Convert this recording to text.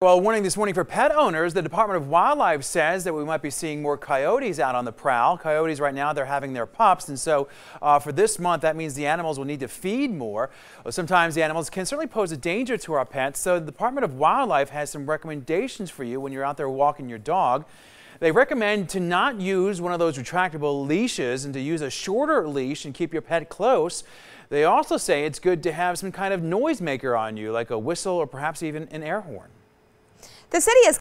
Well, warning this morning for pet owners, the Department of Wildlife says that we might be seeing more coyotes out on the prowl. Coyotes right now, they're having their pups, and so for this month, that means the animals will need to feed more. Well, sometimes the animals can certainly pose a danger to our pets, so the Department of Wildlife has some recommendations for you when you're out there walking your dog. They recommend to not use one of those retractable leashes and to use a shorter leash and keep your pet close. They also say it's good to have some kind of noisemaker on you, like a whistle or perhaps even an air horn. The city has